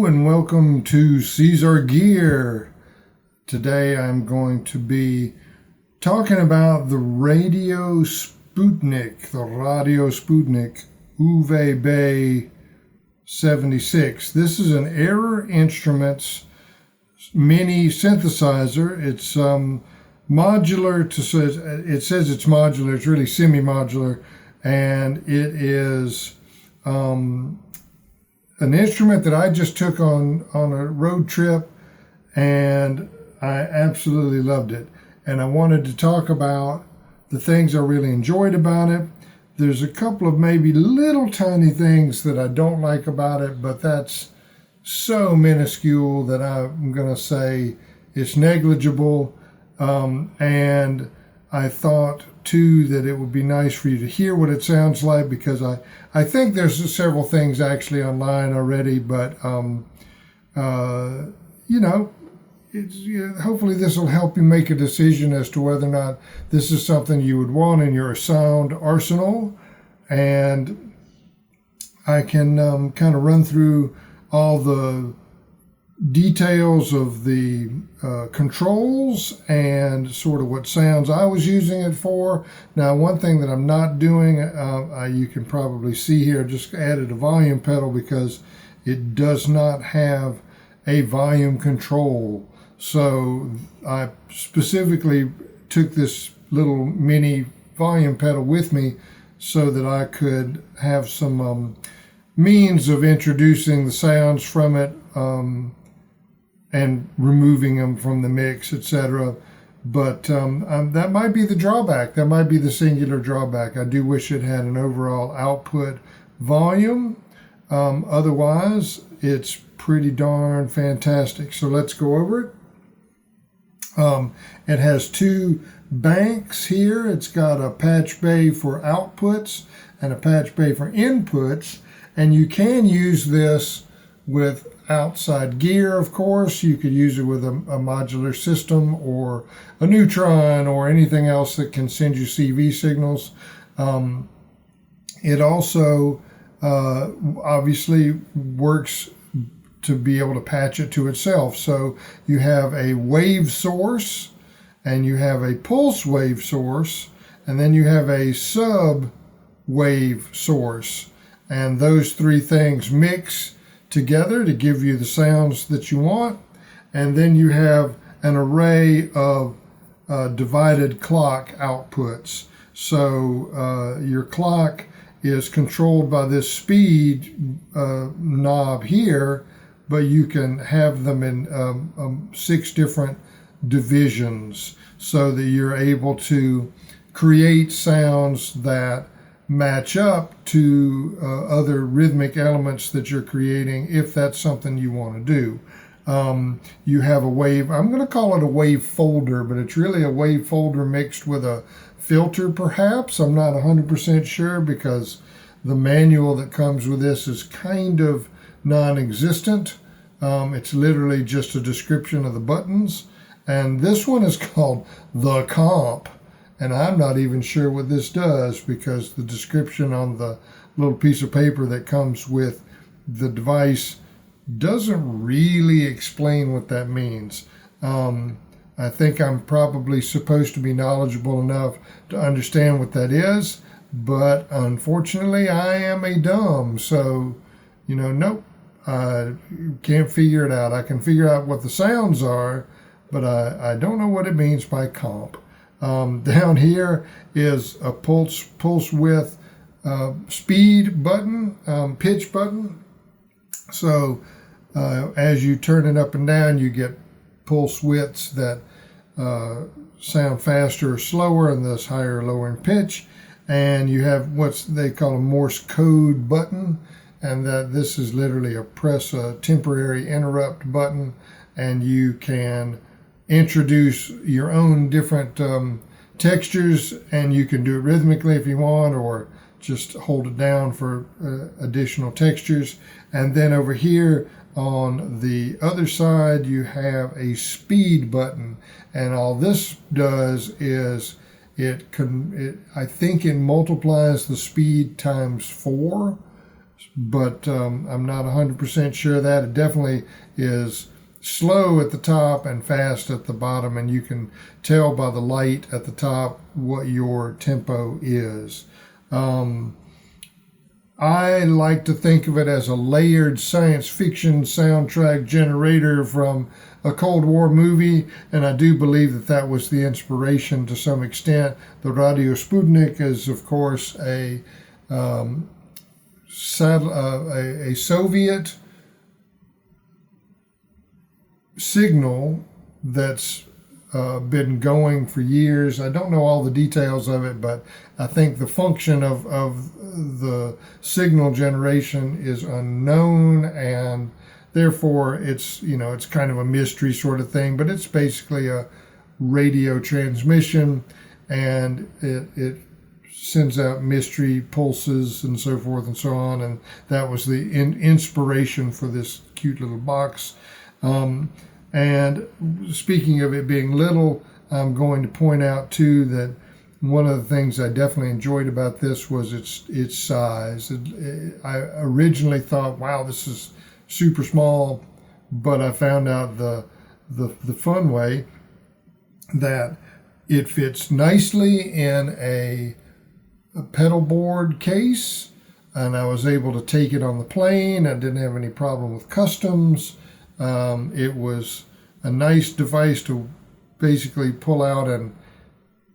and welcome to Seesar Gear. Today I'm going to be talking about the Radio Sputnik UVB-76. This is an Error Instruments mini synthesizer. It's modular. It says it's modular. It's really semi-modular, and it is an instrument that I just took on a road trip, and I absolutely loved it. And I wanted to talk about the things I really enjoyed about it. There's a couple of maybe little tiny things that I don't like about it, but that's so minuscule that I'm going to say it's negligible. And I thought too that it would be nice for you to hear what it sounds like, because I think there's several things actually online already, but hopefully this will help you make a decision as to whether or not this is something you would want in your sound arsenal. And I can kind of run through all the details of the controls and sort of what sounds I was using it for. Now, one thing that I'm not doing, you can probably see here, just added a volume pedal because it does not have a volume control. So I specifically took this little mini volume pedal with me so that I could have some means of introducing the sounds from it and removing them from the mix, etc. But that might be the drawback. That might be the singular drawback. I do wish it had an overall output volume. Otherwise, it's pretty darn fantastic. So let's go over it. It has two banks here. It's got a patch bay for outputs and a patch bay for inputs. And you can use this with outside gear, of course. You could use it with a modular system or a neutron or anything else that can send you CV signals. It also obviously works to be able to patch it to itself. So you have a wave source, and you have a pulse wave source, and then you have a sub wave source. And those three things mix together to give you the sounds that you want. And then you have an array of divided clock outputs. So your clock is controlled by this speed knob here, but you can have them in 6 different divisions so that you're able to create sounds that match up to other rhythmic elements that you're creating, if that's something you want to do. You have a wave, I'm going to call it a wave folder, but it's really a wave folder mixed with a filter perhaps. I'm not 100% sure, because the manual that comes with this is kind of non-existent. It's literally just a description of the buttons. And this one is called the comp. And I'm not even sure what this does, because the description on the little piece of paper that comes with the device doesn't really explain what that means. I think I'm probably supposed to be knowledgeable enough to understand what that is, but unfortunately I am a dumb. So, nope, I can't figure it out. I can figure out what the sounds are, but I don't know what it means by comp. Down here is a pulse width speed button, pitch button. So as you turn it up and down, you get pulse widths that sound faster or slower, and thus higher or lower in pitch. And you have what they call a Morse code button, and that this is literally press a temporary interrupt button, and you can introduce your own different textures, and you can do it rhythmically if you want, or just hold it down for additional textures. And then over here on the other side, you have a speed button, and all this does is I think it multiplies the speed times 4, but I'm not 100% sure that. It definitely is slow at the top and fast at the bottom, and you can tell by the light at the top what your tempo is. I like to think of it as a layered science fiction soundtrack generator from a Cold War movie, and I do believe that that was the inspiration to some extent. The Radio Sputnik is, of course, a Soviet signal that's been going for years. I don't know all the details of it, but I think the function of the signal generation is unknown, and therefore it's kind of a mystery sort of thing, but it's basically a radio transmission, and it sends out mystery pulses and so forth and so on, and that was the inspiration for this cute little box. And speaking of it being little, I'm going to point out too that one of the things I definitely enjoyed about this was its size. I originally thought, wow, this is super small, but I found out the fun way that it fits nicely in a pedal board case, and I was able to take it on the plane. I didn't have any problem with customs. It was a nice device to basically pull out and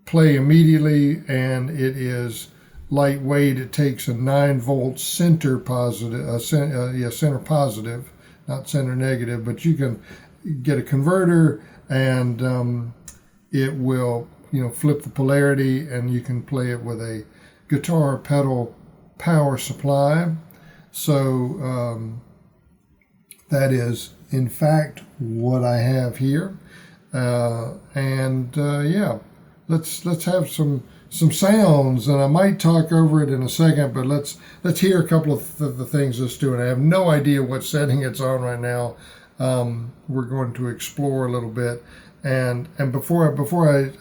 play immediately, and it is lightweight. It takes a 9-volt center positive, center positive, not center negative, but you can get a converter, and it will flip the polarity, and you can play it with a guitar pedal power supply. So that is in fact what I have here, yeah, let's have some sounds, and I might talk over it in a second, but let's hear a couple of the things it's doing. I have no idea what setting it's on right now. We're going to explore a little bit, and before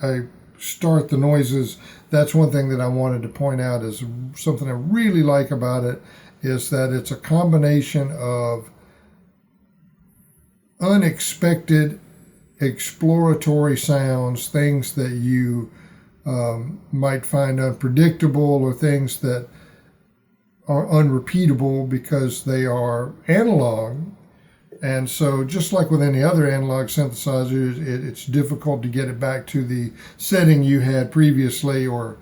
I start the noises, that's one thing that I wanted to point out is something I really like about it, is that it's a combination of unexpected exploratory sounds, things that you might find unpredictable, or things that are unrepeatable because they are analog. And so just like with any other analog synthesizer, it's difficult to get it back to the setting you had previously or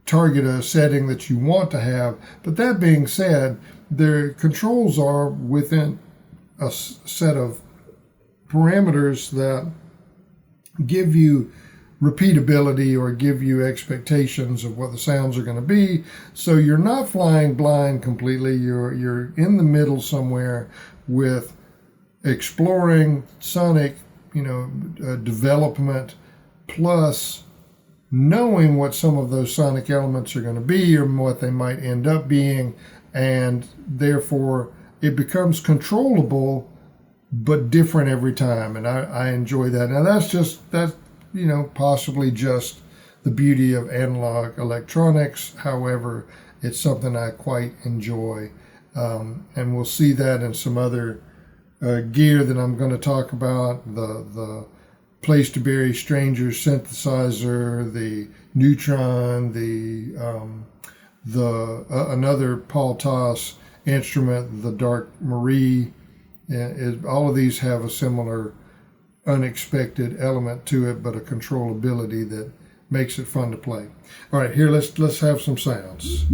target a setting that you want to have. But that being said, their controls are within a set of parameters that give you repeatability or give you expectations of what the sounds are going to be. So you're not flying blind completely. You're in the middle somewhere with exploring sonic, development, plus knowing what some of those sonic elements are going to be or what they might end up being, and therefore it becomes controllable but different every time, and I enjoy that. Now that's possibly just the beauty of analog electronics. However, it's something I quite enjoy, and we'll see that in some other gear that I'm going to talk about. The Place to Bury Strangers synthesizer, the Neutron, another Paul Toss instrument, the Dark Marie. All of these have a similar unexpected element to it, but a controllability that makes it fun to play. All right, here let's have some sounds.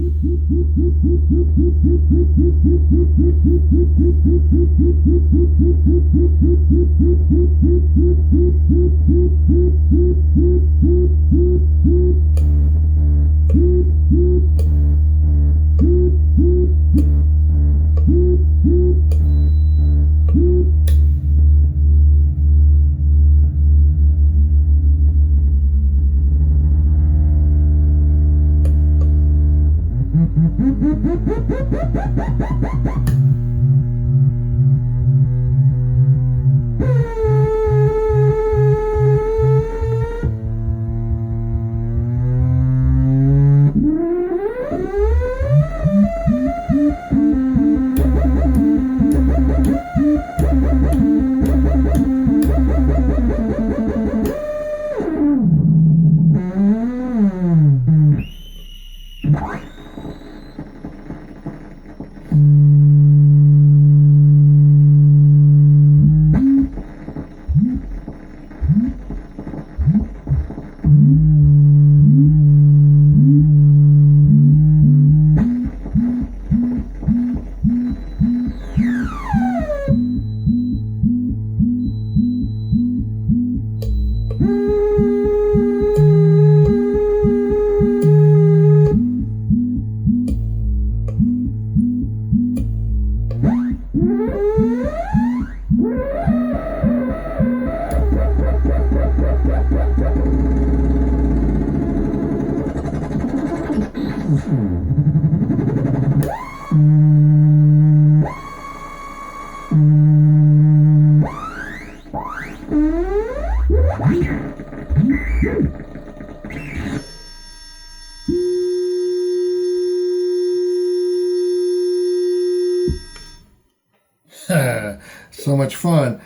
so much fun.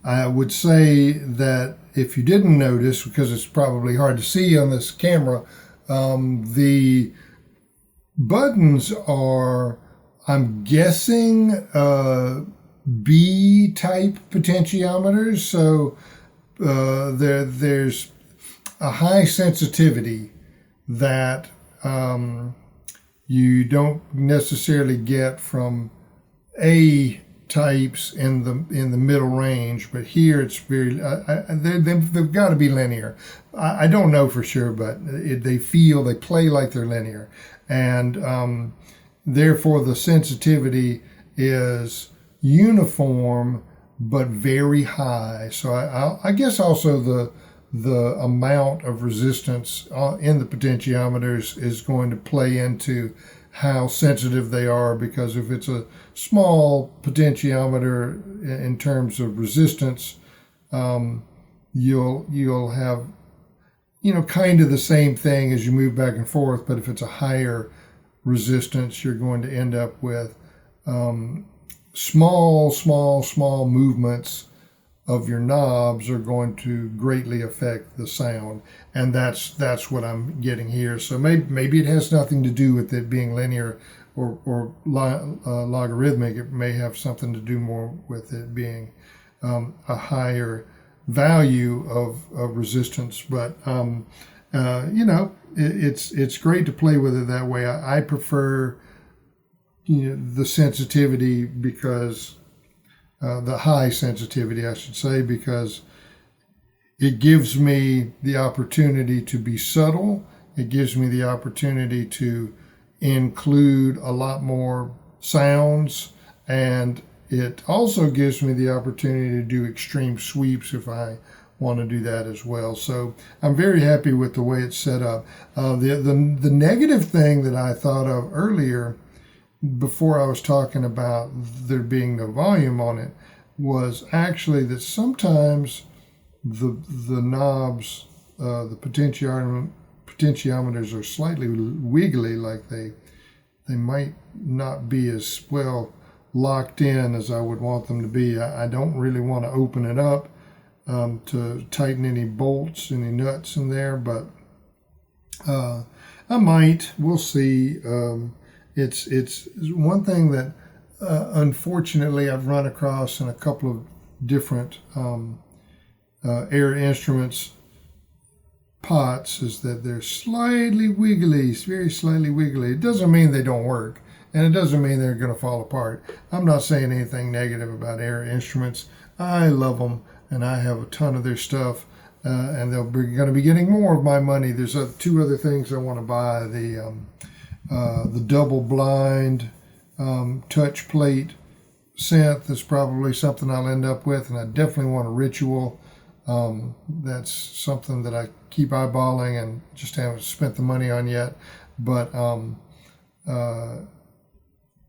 I would say that if you didn't notice, because it's probably hard to see on this camera, the buttons are, I'm guessing, B-type potentiometers. So there's a high sensitivity that you don't necessarily get from A types in the middle range, but here it's very they've got to be linear. I don't know for sure, but they play like they're linear, and therefore the sensitivity is uniform but very high. So I guess also the amount of resistance in the potentiometers is going to play into how sensitive they are, because if it's a small potentiometer in terms of resistance, you'll have kind of the same thing as you move back and forth. But if it's a higher resistance, you're going to end up with small movements of your knobs are going to greatly affect the sound, and that's what I'm getting here. So maybe it has nothing to do with it being linear or logarithmic. It may have something to do more with it being a higher value of resistance. But it's great to play with it that way. I prefer the sensitivity because. The high sensitivity, I should say, because it gives me the opportunity to be subtle. It gives me the opportunity to include a lot more sounds, and it also gives me the opportunity to do extreme sweeps if I want to do that as well. So I'm very happy with the way it's set up. The negative thing that I thought of earlier, before I was talking about there being no volume on it, was actually that sometimes the knobs, the potentiometers are slightly wiggly, like they might not be as well locked in as I would want them to be. I don't really want to open it up to tighten any bolts, any nuts in there, but I might. We'll see. It's one thing that unfortunately I've run across in a couple of different air instruments pots, is that they're slightly wiggly, very slightly wiggly. It doesn't mean they don't work, and it doesn't mean they're going to fall apart. I'm not saying anything negative about air instruments. I love them, and I have a ton of their stuff, and they're going to be getting more of my money. There's two other things I want to buy. The double blind touch plate synth is probably something I'll end up with, and I definitely want a Ritual. That's something that I keep eyeballing and just haven't spent the money on yet. But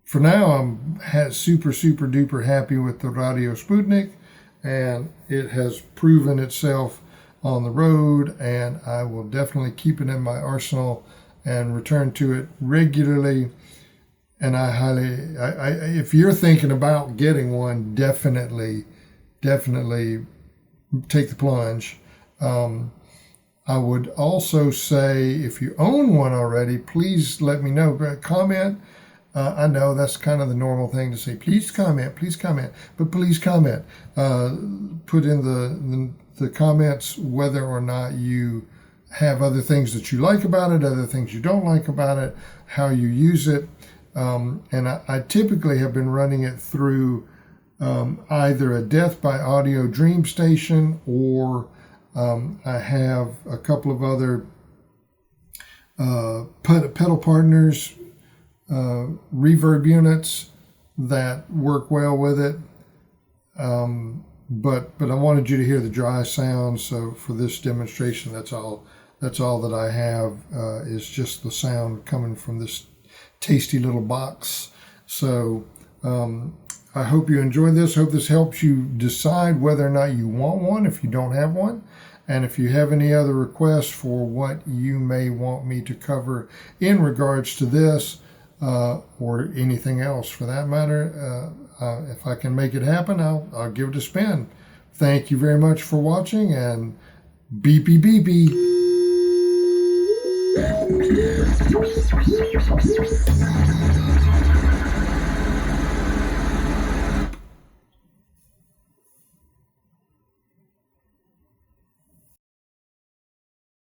for now, I'm super duper happy with the Radio Sputnik, and it has proven itself on the road, and I will definitely keep it in my arsenal and return to it regularly. And if you're thinking about getting one, definitely take the plunge. I would also say, if you own one already, please let me know. Comment. I know that's kind of the normal thing to say. Please comment, but please comment. Put in the comments whether or not you have other things that you like about it, other things you don't like about it, how you use it. And I typically have been running it through either a Death by Audio Dream Station, or I have a couple of other pedal partners, reverb units that work well with it. But I wanted you to hear the dry sound, so for this demonstration, that's all that I have is just the sound coming from this tasty little box. So I hope you enjoyed this. Hope this helps you decide whether or not you want one if you don't have one. And if you have any other requests for what you may want me to cover in regards to this or anything else for that matter, if I can make it happen, I'll give it a spin. Thank you very much for watching, and beepy beepy.